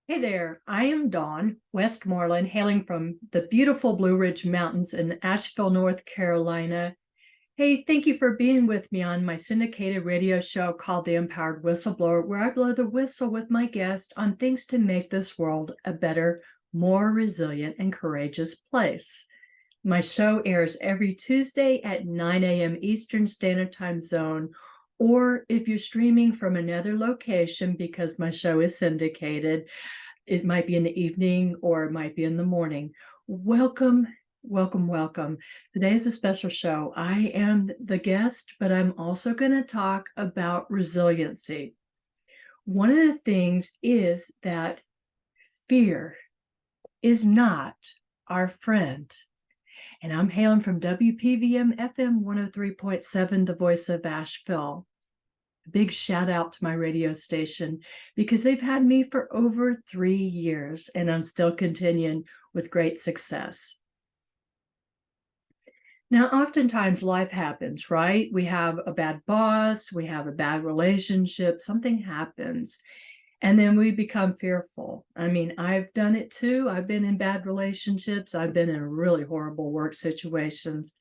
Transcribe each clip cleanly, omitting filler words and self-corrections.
Hey there, I am Dawn Westmoreland, hailing from the beautiful Blue Ridge Mountains in Asheville, North Carolina. Hey, thank you for being with me on my syndicated radio show called The Empowered Whistleblower, where I blow the whistle with my guest on things to make this world a better, more resilient, and courageous place. My show airs every Tuesday at 9 a.m. Eastern Standard Time Zone, or if you're streaming from another location because my show is syndicated, it might be in the evening or it might be in the morning. Welcome, welcome, welcome. Today is a special show. I am the guest, but I'm also going to talk about resiliency. One of the things is that fear is not our friend. And I'm hailing from WPVM FM 103.7, the voice of Asheville. A big shout out to my radio station because they've had me for over 3 years and I'm still continuing with great success. Now, oftentimes life happens, right? We have a bad boss, we have a bad relationship, something happens, and then we become fearful. I mean, I've done it too. I've been in bad relationships, I've been in really horrible work situations.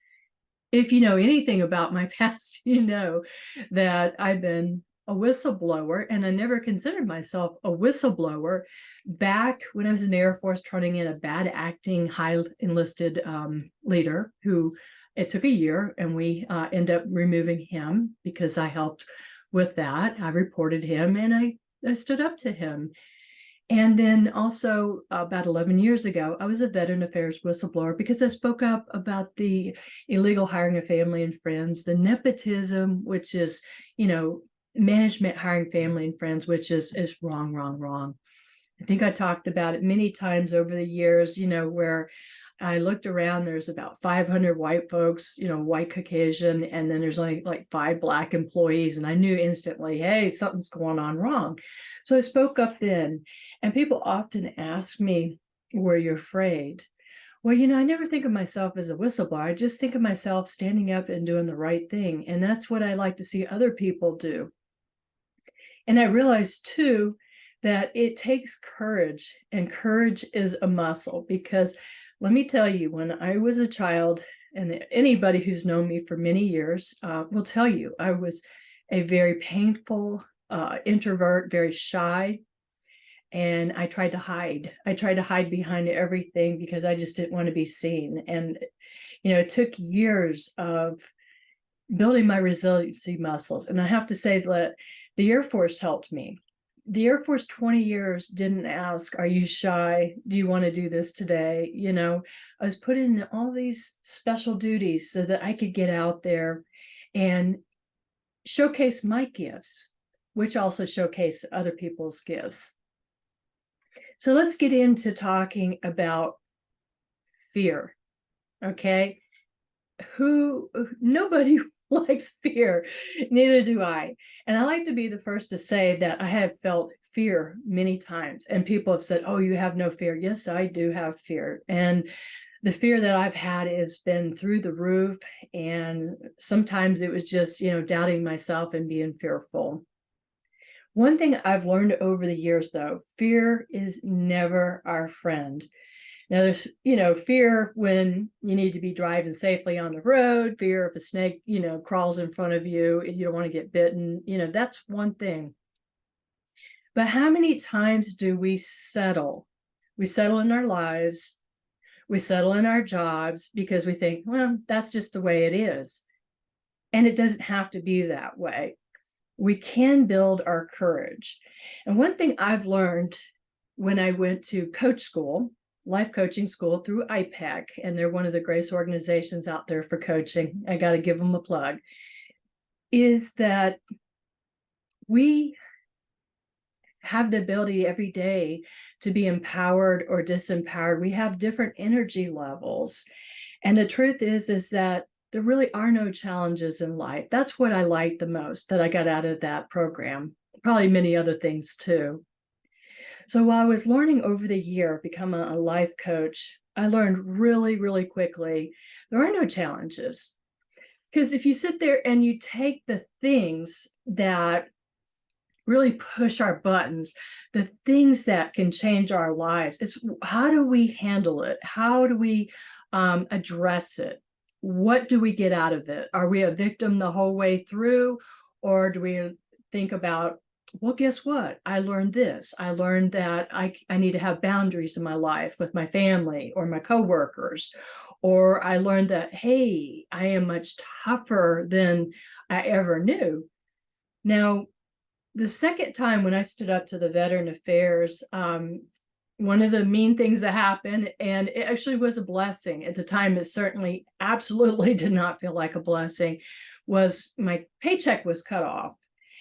If you know anything about my past, you know that I've been a whistleblower, and I never considered myself a whistleblower back when I was in the Air Force, turning in a bad acting, high enlisted leader who it took a year, and we ended up removing him because I helped with that. I reported him and I stood up to him. And then also about 11 years ago, I was a veteran affairs whistleblower because I spoke up about the illegal hiring of family and friends, the nepotism, which is, management hiring family and friends, which is wrong, wrong, wrong. I think I talked about it many times over the years, where I looked around, there's about 500 white folks, white Caucasian, and then there's only like 5 Black employees. And I knew instantly, hey, something's going on wrong. So I spoke up then. And people often ask me, were you afraid? Well, I never think of myself as a whistleblower. I just think of myself standing up and doing the right thing. And that's what I like to see other people do. And I realized too that it takes courage, and courage is a muscle because let me tell you, when I was a child, and anybody who's known me for many years will tell you, I was a very painful introvert, very shy, and I tried to hide. I tried to hide behind everything because I just didn't want to be seen. And, it took years of building my resiliency muscles. And I have to say that the Air Force helped me. The Air Force 20 years didn't ask, are you shy? Do you want to do this today? I was put in all these special duties so that I could get out there and showcase my gifts, which also showcase other people's gifts. So let's get into talking about fear. Okay. Nobody likes fear, neither do I. And I like to be the first to say that I have felt fear many times, and people have said, oh, you have no fear. Yes, I do have fear. And the fear that I've had has been through the roof. And sometimes it was just, doubting myself and being fearful. One thing I've learned over the years, though, fear is never our friend. Now there's, fear when you need to be driving safely on the road, fear if a snake, crawls in front of you and you don't want to get bitten, that's one thing. But how many times do we settle? We settle in our lives, we settle in our jobs because we think, well, that's just the way it is. And it doesn't have to be that way. We can build our courage. And one thing I've learned when I went to coach school, life coaching school through IPAC, and they're one of the greatest organizations out there for coaching, I got to give them a plug, is that we have the ability every day to be empowered or disempowered. We have different energy levels. And the truth is that there really are no challenges in life. That's what I like the most that I got out of that program, probably many other things too. So while I was learning over the year, become a life coach, I learned really, really quickly, there are no challenges. Because if you sit there and you take the things that really push our buttons, the things that can change our lives. It's how do we handle it? How do we address it? What do we get out of it? Are we a victim the whole way through? Or do we think about, well, guess what? I learned this. I learned that I need to have boundaries in my life with my family or my coworkers. Or I learned that, hey, I am much tougher than I ever knew. Now, the second time when I stood up to the Veteran Affairs, one of the mean things that happened, and it actually was a blessing at the time, it certainly absolutely did not feel like a blessing, was my paycheck was cut off.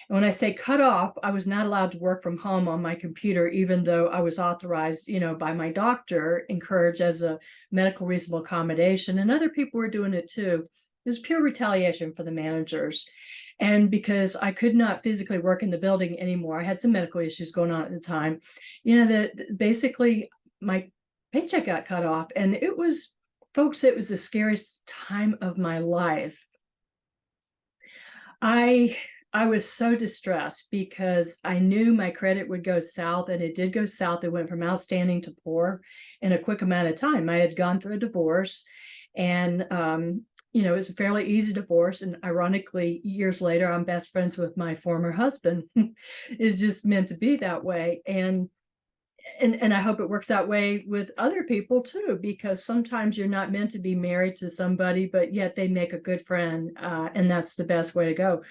And when I say cut off, I was not allowed to work from home on my computer, even though I was authorized, by my doctor, encouraged as a medical reasonable accommodation, and other people were doing it too. It was pure retaliation for the managers. And because I could not physically work in the building anymore, I had some medical issues going on at the time, that basically my paycheck got cut off. And it was, folks, it was the scariest time of my life. I was so distressed because I knew my credit would go south, and it did go south. It went from outstanding to poor in a quick amount of time. I had gone through a divorce, and it was a fairly easy divorce. And ironically, years later, I'm best friends with my former husband. It's just meant to be that way. And I hope it works that way with other people too, because sometimes you're not meant to be married to somebody, but yet they make a good friend. And that's the best way to go.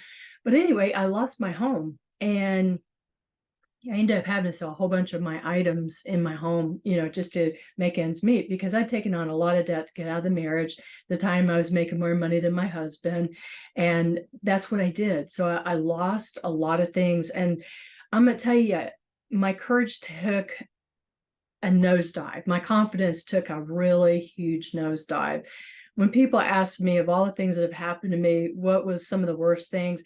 But anyway, I lost my home, and I ended up having to sell a whole bunch of my items in my home, just to make ends meet, because I'd taken on a lot of debt to get out of the marriage. The time I was making more money than my husband. And that's what I did. So I lost a lot of things. And I'm going to tell you, my courage took a nosedive. My confidence took a really huge nosedive. When people ask me, of all the things that have happened to me, what was some of the worst things?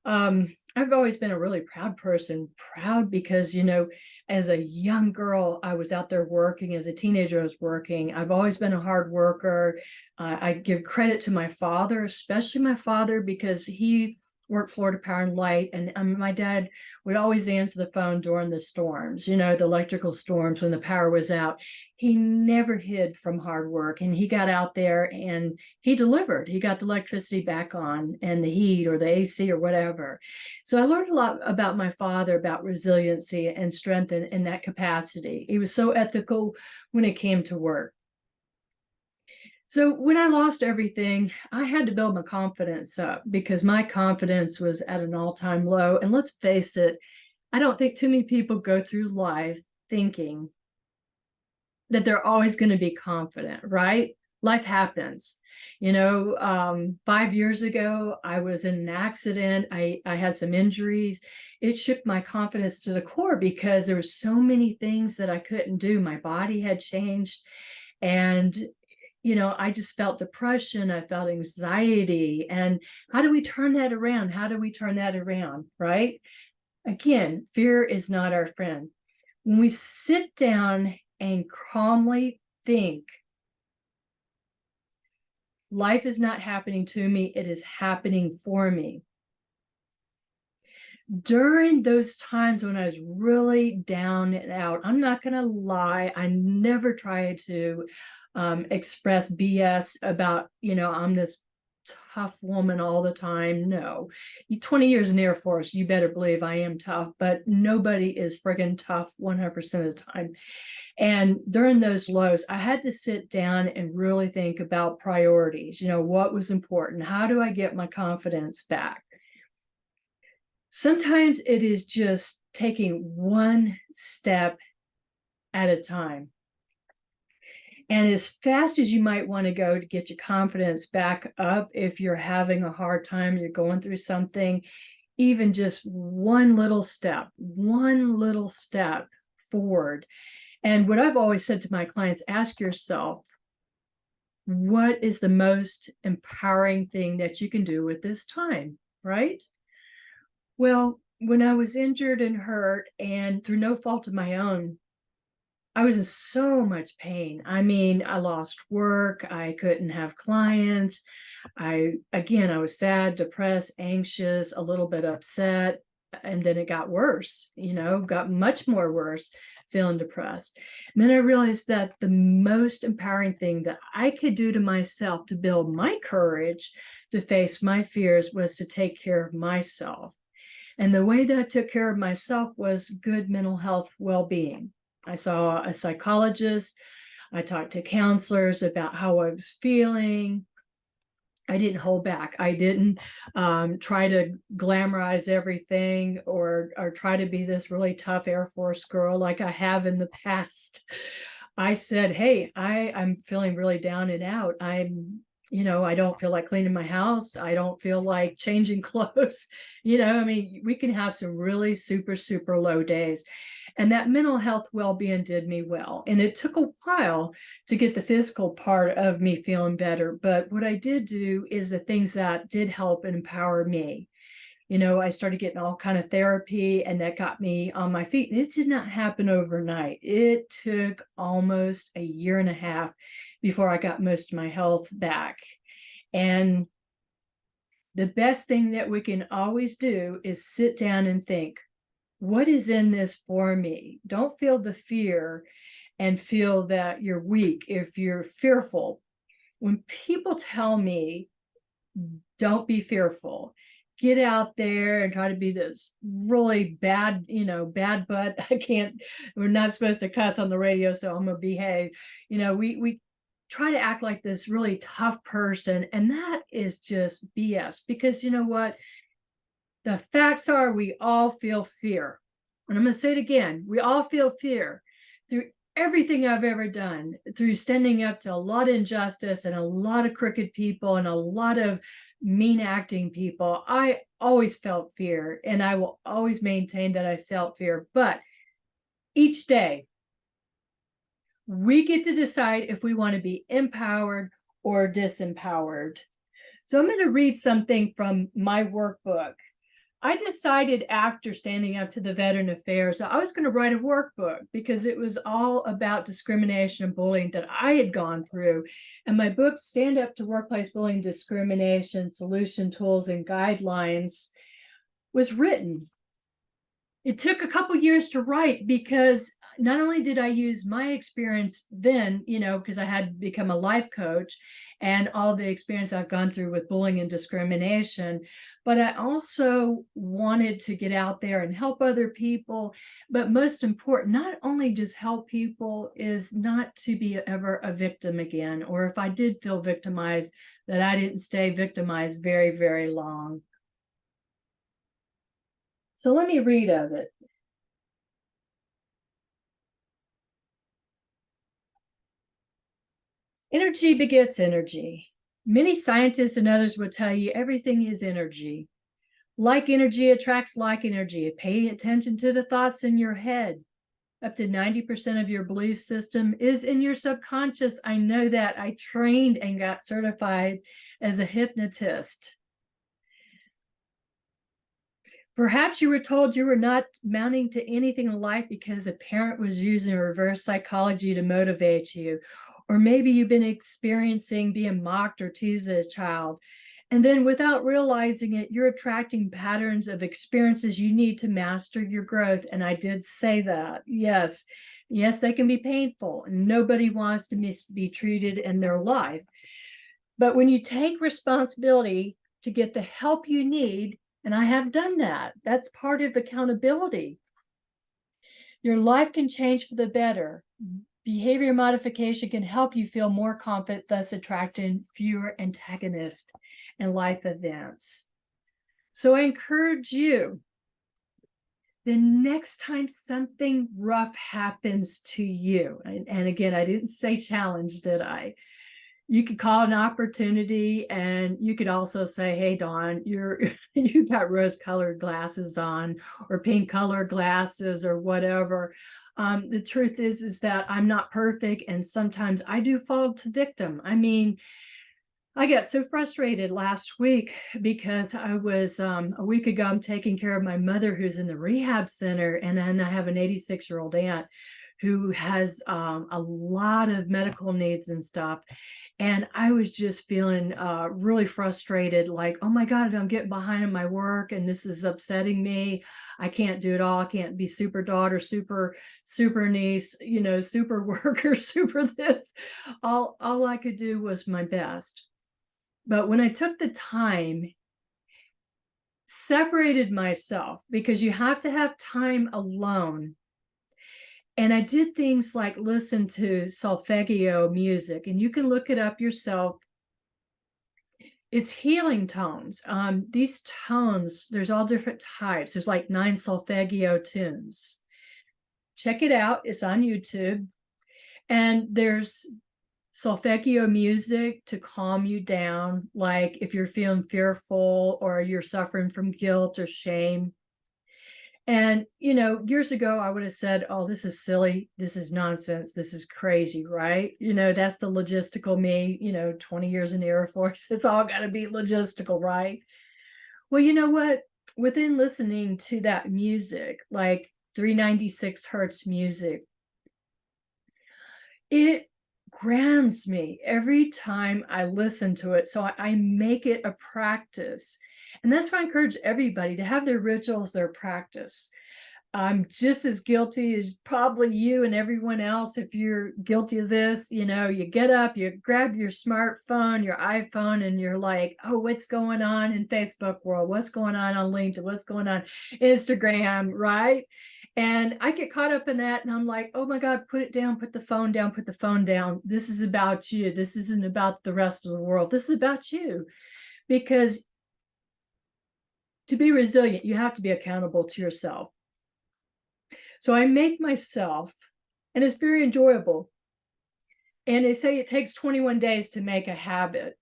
I've always been a really proud person, proud because, as a young girl, I was out there working. As a teenager, I was working. I've always been a hard worker. I give credit to my father, especially my father, because he worked Florida Power and Light. And my dad would always answer the phone during the storms, the electrical storms when the power was out. He never hid from hard work, and he got out there and he delivered. He got the electricity back on, and the heat or the AC or whatever. So I learned a lot about my father, about resiliency and strength in that capacity. He was so ethical when it came to work. So when I lost everything, I had to build my confidence up, because my confidence was at an all-time low. And let's face it, I don't think too many people go through life thinking that they're always going to be confident, right? Life happens. 5 years ago, I was in an accident. I had some injuries. It shook my confidence to the core, because there were so many things that I couldn't do. My body had changed. And I just felt depression. I felt anxiety. And how do we turn that around? How do we turn that around? Right? Again, fear is not our friend. When we sit down and calmly think, life is not happening to me, it is happening for me. During those times when I was really down and out, I'm not going to lie, I never tried to express BS about, I'm this tough woman all the time. No, 20 years in the Air Force, you better believe I am tough, but nobody is friggin' tough 100% of the time. And during those lows, I had to sit down and really think about priorities. What was important? How do I get my confidence back? Sometimes it is just taking one step at a time. And as fast as you might want to go to get your confidence back up, if you're having a hard time, you're going through something, even just one little step forward. And what I've always said to my clients, ask yourself, what is the most empowering thing that you can do with this time, right? Well, when I was injured and hurt, and through no fault of my own, I was in so much pain. I mean, I lost work. I couldn't have clients. I was sad, depressed, anxious, a little bit upset. and then it got worse, got much more worse, feeling depressed. And then I realized that the most empowering thing that I could do to myself to build my courage to face my fears was to take care of myself. And the way that I took care of myself was good mental health well-being. I saw a psychologist. I talked to counselors about how I was feeling. I didn't hold back. I didn't try to glamorize everything or try to be this really tough Air Force girl like I have in the past. I said, hey, I'm feeling really down and out. I don't feel like cleaning my house. I don't feel like changing clothes. We can have some really super, super low days. And that mental health well-being did me well. And it took a while to get the physical part of me feeling better. But what I did do is the things that did help and empower me. I started getting all kind of therapy, and that got me on my feet. It did not happen overnight. It took almost a year and a half before I got most of my health back. And the best thing that we can always do is sit down and think, what is in this for me? Don't feel the fear and feel that you're weak if you're fearful. When people tell me, don't be fearful, get out there and try to be this really bad, bad butt. We're not supposed to cuss on the radio, so I'm gonna behave. We try to act like this really tough person, and that is just BS, because you know what? The facts are we all feel fear. And I'm going to say it again. We all feel fear through everything I've ever done, through standing up to a lot of injustice and a lot of crooked people and a lot of mean acting people. I always felt fear, and I will always maintain that I felt fear. But each day, we get to decide if we want to be empowered or disempowered. So I'm going to read something from my workbook. I decided after standing up to the Veteran Affairs, I was going to write a workbook because it was all about discrimination and bullying that I had gone through. And my book, Stand Up to Workplace Bullying, Discrimination, Solution Tools, and Guidelines, was written. It took a couple years to write because not only did I use my experience then, because I had become a life coach and all the experience I've gone through with bullying and discrimination, but I also wanted to get out there and help other people. But most important, not only just help people, is not to be ever a victim again, or if I did feel victimized, that I didn't stay victimized very, very long. So let me read of it. Energy begets energy. Many scientists and others will tell you everything is energy. Like energy attracts like energy. Pay attention to the thoughts in your head. Up to 90% of your belief system is in your subconscious. I know that. I trained and got certified as a hypnotist. Perhaps you were told you were not amounting to anything in life because a parent was using reverse psychology to motivate you. Or maybe you've been experiencing being mocked or teased as a child. And then without realizing it, you're attracting patterns of experiences you need to master your growth. And I did say that. Yes, they can be painful. Nobody wants to be treated in their life. But when you take responsibility to get the help you need, and I have done that, that's part of accountability, your life can change for the better. Behavior modification can help you feel more confident, thus attracting fewer antagonists in life events. So I encourage you, the next time something rough happens to you, and again, I didn't say challenge, did I? You could call an opportunity, and you could also say, hey, Dawn, you got rose-colored glasses on, or pink-colored glasses, or whatever. The truth is that I'm not perfect, and sometimes I do fall to victim. I got so frustrated last week because I was a week ago, I'm taking care of my mother who's in the rehab center, and then I have an 86-year-old aunt who has a lot of medical needs and stuff. And I was just feeling really frustrated, like, oh my God, I'm getting behind in my work and this is upsetting me. I can't do it all. I can't be super daughter, super niece, super worker, super this. All I could do was my best. But when I took the time, separated myself, because you have to have time alone. And I did things like listen to solfeggio music, and you can look it up yourself. It's healing tones. These tones, there's all different types. There's like 9 solfeggio tunes. Check it out. It's on YouTube. And there's solfeggio music to calm you down, like if you're feeling fearful or you're suffering from guilt or shame. And, years ago, I would have said, oh, this is silly. This is nonsense. This is crazy, right? That's the logistical me, 20 years in the Air Force. It's all got to be logistical, right? Well, you know what? Within listening to that music, like 396 hertz music, it grounds me every time I listen to it. So I make it a practice. And that's why I encourage everybody to have their rituals, their practice. I'm just as guilty as probably you and everyone else. If you're guilty of this, you get up, you grab your smartphone, your iPhone, and you're like, oh, what's going on in Facebook world? What's going on LinkedIn? What's going on Instagram, right? And I get caught up in that, and I'm like, oh my God, put it down, put the phone down, put the phone down. This is about you. This isn't about the rest of the world. This is about you. Because to be resilient, you have to be accountable to yourself. So I make myself, and it's very enjoyable. And they say it takes 21 days to make a habit.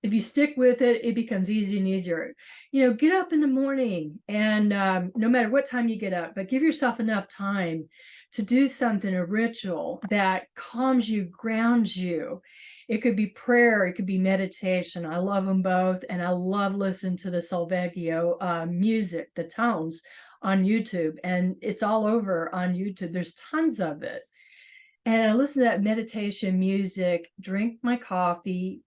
If you stick with it, it becomes easier and easier. Get up in the morning, and no matter what time you get up, but give yourself enough time to do something, a ritual that calms you, grounds you. It could be prayer, it could be meditation. I love them both. And I love listening to the solfeggio music, the tones on YouTube. And it's all over on YouTube. There's tons of it. And I listen to that meditation music, drink my coffee.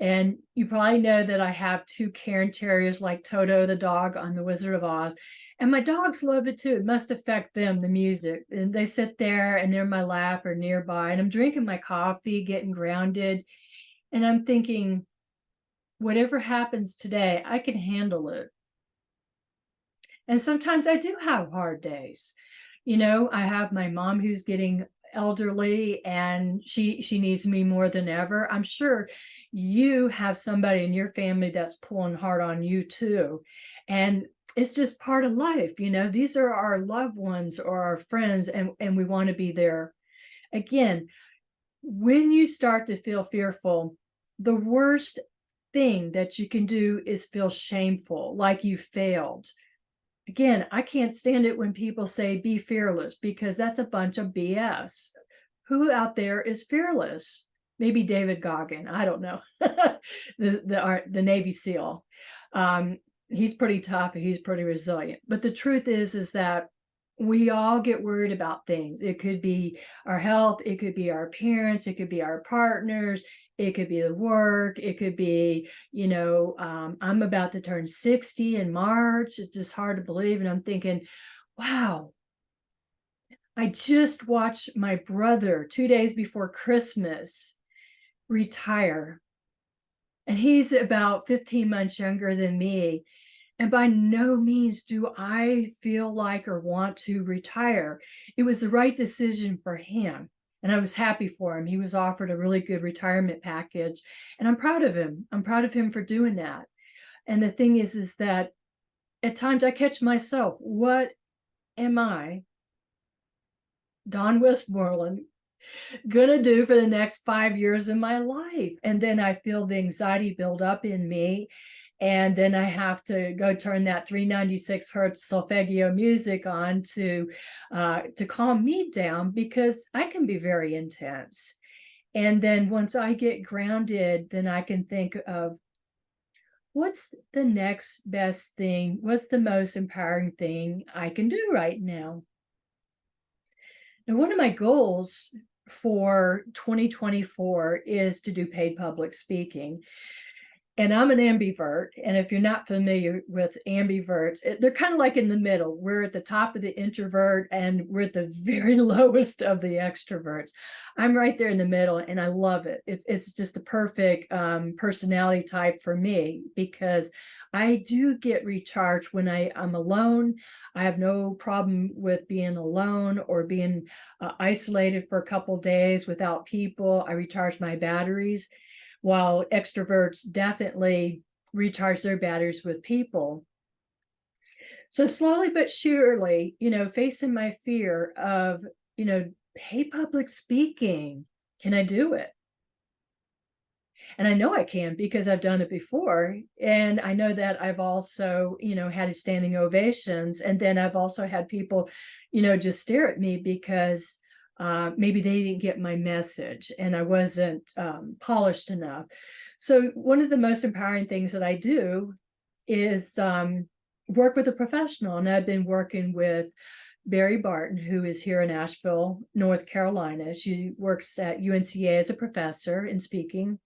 And you probably know that I have 2 Cairn Terriers like Toto the dog on The Wizard of Oz. And my dogs love it too. It must affect them, the music. And they sit there and they're in my lap or nearby. And I'm drinking my coffee, getting grounded. And I'm thinking, whatever happens today, I can handle it. And sometimes I do have hard days. I have my mom who's getting elderly, and she needs me more than ever. I'm sure you have somebody in your family that's pulling hard on you too. And it's just part of life. These are our loved ones or our friends, and we want to be there. Again, when you start to feel fearful, the worst thing that you can do is feel shameful, like you failed. Again, I can't stand it when people say be fearless, because that's a bunch of BS. Who out there is fearless? Maybe David Goggin. I don't know. the Navy SEAL. He's pretty tough. He's pretty resilient. But the truth is that we all get worried about things. It could be our health. It could be our parents. It could be our partners. It could be the work. It could be, I'm about to turn 60 in March. It's just hard to believe. And I'm thinking, wow, I just watched my brother 2 days before Christmas retire. And he's about 15 months younger than me. And by no means do I feel like or want to retire. It was the right decision for him. And I was happy for him. He was offered a really good retirement package. And I'm proud of him. I'm proud of him for doing that. And the thing is that at times I catch myself, what am I, Dawn Westmoreland, gonna do for the next 5 years of my life? And then I feel the anxiety build up in me. And then I have to go turn that 396 hertz solfeggio music on to calm me down, because I can be very intense. And then once I get grounded, then I can think of what's the next best thing? What's the most empowering thing I can do right now? Now, one of my goals for 2024 is to do paid public speaking. And I'm an ambivert. And if you're not familiar with ambiverts, they're kind of like in the middle. We're at the top of the introvert and we're at the very lowest of the extroverts. I'm right there in the middle and I love it. It's just the perfect personality type for me because I do get recharged when I'm alone. I have no problem with being alone or being isolated for a couple days without people. I recharge my batteries while extroverts definitely recharge their batteries with people. So slowly but surely, facing my fear of, pay public speaking, can I do it? And I know I can because I've done it before. And I know that I've also, had standing ovations. And then I've also had people, just stare at me because maybe they didn't get my message and I wasn't polished enough. So one of the most empowering things that I do is work with a professional. And I've been working with Barry Barton, who is here in Asheville, North Carolina. She works at UNCA as a professor in speaking.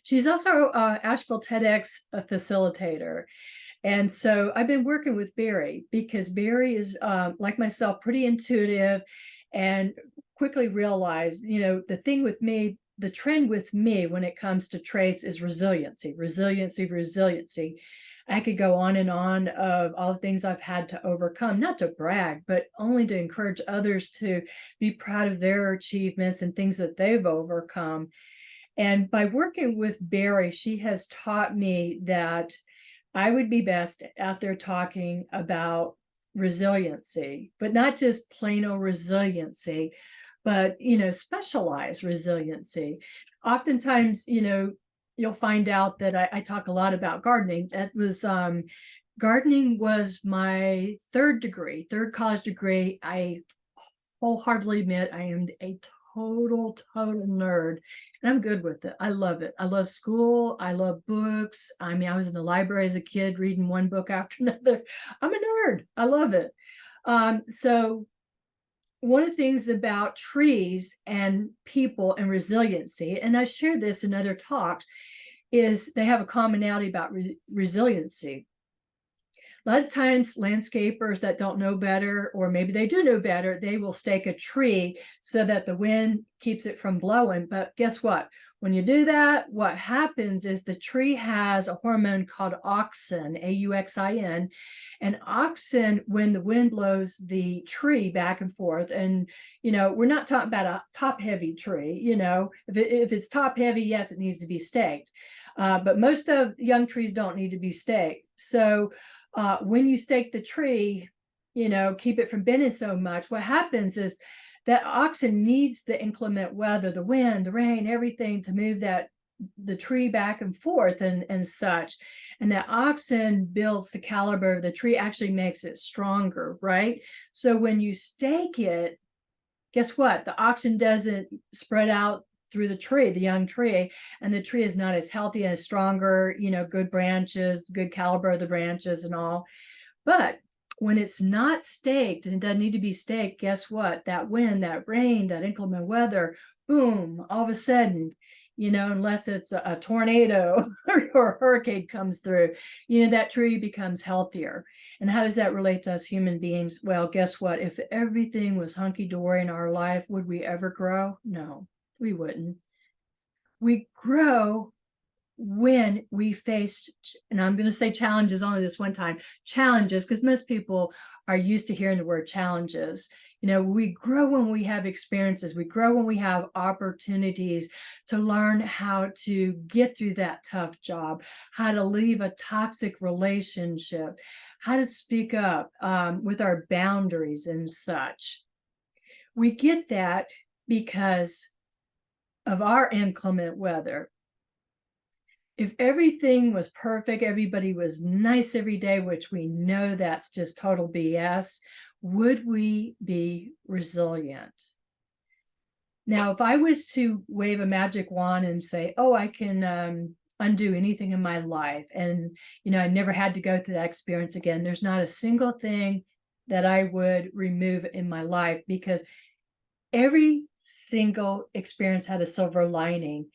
She's also Asheville TEDx a facilitator. And so I've been working with Barry because Barry is, like myself, pretty intuitive and quickly realized, the thing with me, the trend with me when it comes to traits is resiliency, resiliency, resiliency. I could go on and on of all the things I've had to overcome, not to brag, but only to encourage others to be proud of their achievements and things that they've overcome. And by working with Barry, she has taught me that I would be best out there talking about resiliency, but not just plain old resiliency, but, specialized resiliency. Oftentimes, you'll find out that I talk a lot about gardening. Gardening was my third college degree. I wholeheartedly admit I am a total nerd and I'm good with it. I love it. I love school. I love books. I mean, I was in the library as a kid reading one book after another. I'm a nerd. I love it. So one of the things about trees and people and resiliency, and I shared this in other talks, is they have a commonality about resiliency. A lot of times landscapers that don't know better, or maybe they do know better, they will stake a tree so that the wind keeps it from blowing. But guess what? When you do that, what happens is the tree has a hormone called auxin, AUXIN. And auxin, when the wind blows the tree back and forth, and we're not talking about a top heavy tree, if it's top heavy, yes, it needs to be staked. But most of young trees don't need to be staked. So when you stake the tree, keep it from bending so much, what happens is that auxin needs the inclement weather, the wind, the rain, everything to move the tree back and forth and such. And that auxin builds the caliber of the tree, actually makes it stronger, right? So when you stake it, guess what? The auxin doesn't spread out through the tree, the young tree, and the tree is not as healthy and stronger, good branches, good caliber of the branches and all. But when it's not staked and it doesn't need to be staked, guess what? That wind, that rain, that inclement weather, boom, all of a sudden, unless it's a tornado or a hurricane comes through, that tree becomes healthier. And how does that relate to us human beings? Well, guess what? If everything was hunky-dory in our life, would we ever grow? No, we wouldn't. We grow when we face, and I'm going to say challenges only this one time, challenges, because most people are used to hearing the word challenges. We grow when we have experiences. We grow when we have opportunities to learn how to get through that tough job, how to leave a toxic relationship, how to speak up with our boundaries and such. We get that because of our inclement weather. If everything was perfect, everybody was nice every day, which we know that's just total BS, would we be resilient? Now, if I was to wave a magic wand and say, oh, I can undo anything in my life, and I never had to go through that experience again, there's not a single thing that I would remove in my life, because every single experience had a silver lining.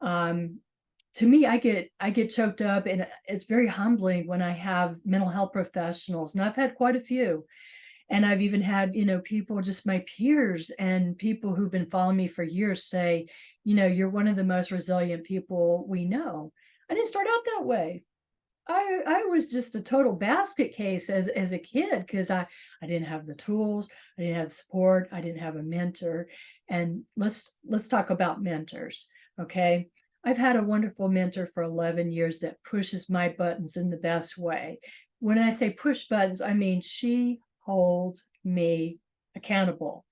To me, I get choked up, and it's very humbling when I have mental health professionals, and I've had quite a few. And I've even had, people, just my peers and people who've been following me for years, say, you're one of the most resilient people we know. I didn't start out that way. I was just a total basket case as a kid, because I didn't have the tools, I didn't have support, I didn't have a mentor. And let's talk about mentors. Okay. I've had a wonderful mentor for 11 years that pushes my buttons in the best way. When I say push buttons, I mean she holds me accountable.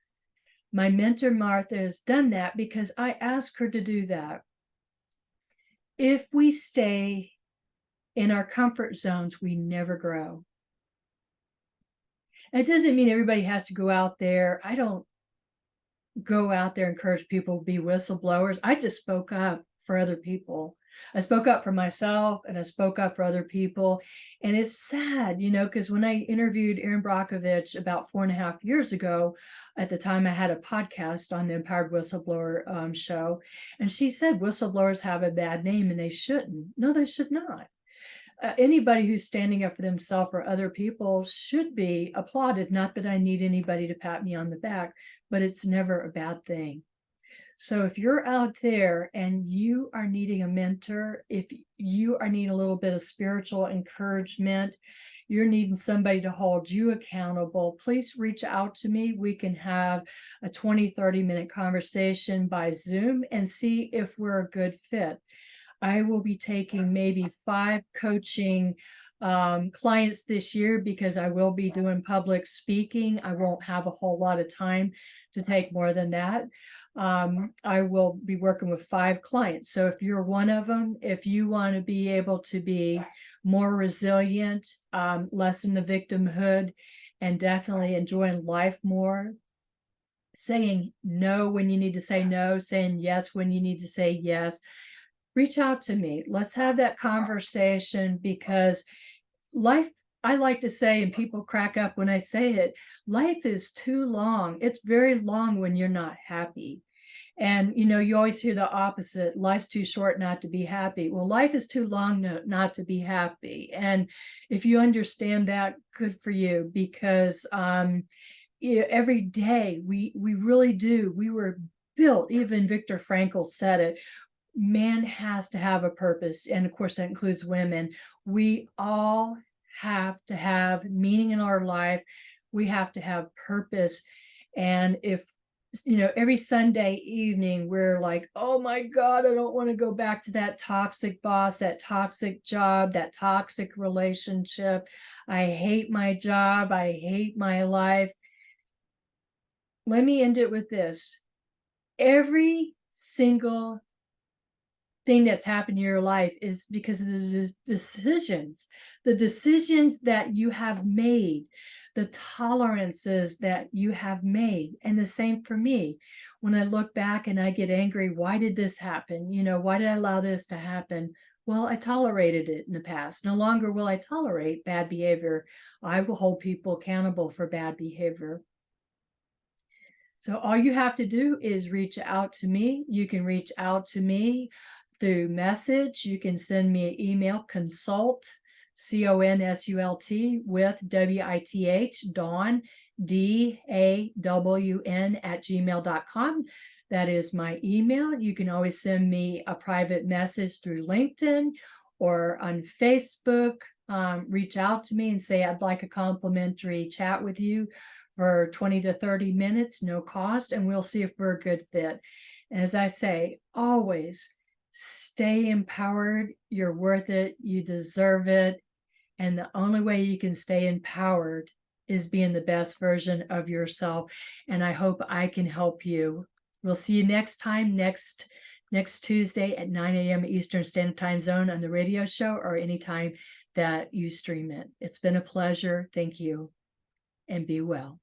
My mentor Martha has done that because I asked her to do that. If we stay in our comfort zones, we never grow. And it doesn't mean everybody has to go out there. I don't go out there and encourage people to be whistleblowers. I just spoke up for other people. I spoke up for myself, and I spoke up for other people. And it's sad, because when I interviewed Erin Brockovich about 4.5 years ago, at the time I had a podcast on the Empowered Whistleblower show, and she said whistleblowers have a bad name and they shouldn't. No, they should not. Anybody who's standing up for themselves or other people should be applauded. Not that I need anybody to pat me on the back, but it's never a bad thing. So if you're out there and you are needing a mentor, if you are needing a little bit of spiritual encouragement, you're needing somebody to hold you accountable, please reach out to me. We can have a 20-30 minute conversation by Zoom and see if we're a good fit. I will be taking maybe 5 coaching clients this year, because I will be doing public speaking. I won't have a whole lot of time to take more than that. I will be working with 5 clients. So if you're one of them, if you want to be able to be more resilient, lessen the victimhood, and definitely enjoying life more, saying no when you need to say no, saying yes when you need to say yes, reach out to me. Let's have that conversation, because life, I like to say, and people crack up when I say it, life is too long. It's very long when you're not happy. And, you always hear the opposite: life's too short not to be happy. Well, life is too long not to be happy. And if you understand that, good for you, because every day we really do. We were built, even Viktor Frankl said it, man has to have a purpose. And of course, that includes women. We all have to have meaning in our life. We have to have purpose. And if, every Sunday evening, we're like, oh my God, I don't want to go back to that toxic boss, that toxic job, that toxic relationship. I hate my job. I hate my life. Let me end it with this. Every single thing that's happened in your life is because of the decisions that you have made, the tolerances that you have made. And the same for me. When I look back and I get angry, why did this happen? Why did I allow this to happen? Well, I tolerated it in the past. No longer will I tolerate bad behavior. I will hold people accountable for bad behavior. So all you have to do is reach out to me. You can reach out to me through message. You can send me an email, consult, CONSULT, with WITH, Dawn, DAWN, @gmail.com. That is my email. You can always send me a private message through LinkedIn or on Facebook. Reach out to me and say, I'd like a complimentary chat with you for 20 to 30 minutes, no cost, and we'll see if we're a good fit. And as I say, always stay empowered. You're worth it. You deserve it. And the only way you can stay empowered is being the best version of yourself. And I hope I can help you. We'll see you next time, next Tuesday at 9 a.m. Eastern Standard Time Zone on the radio show, or anytime that you stream it. It's been a pleasure. Thank you, and be well.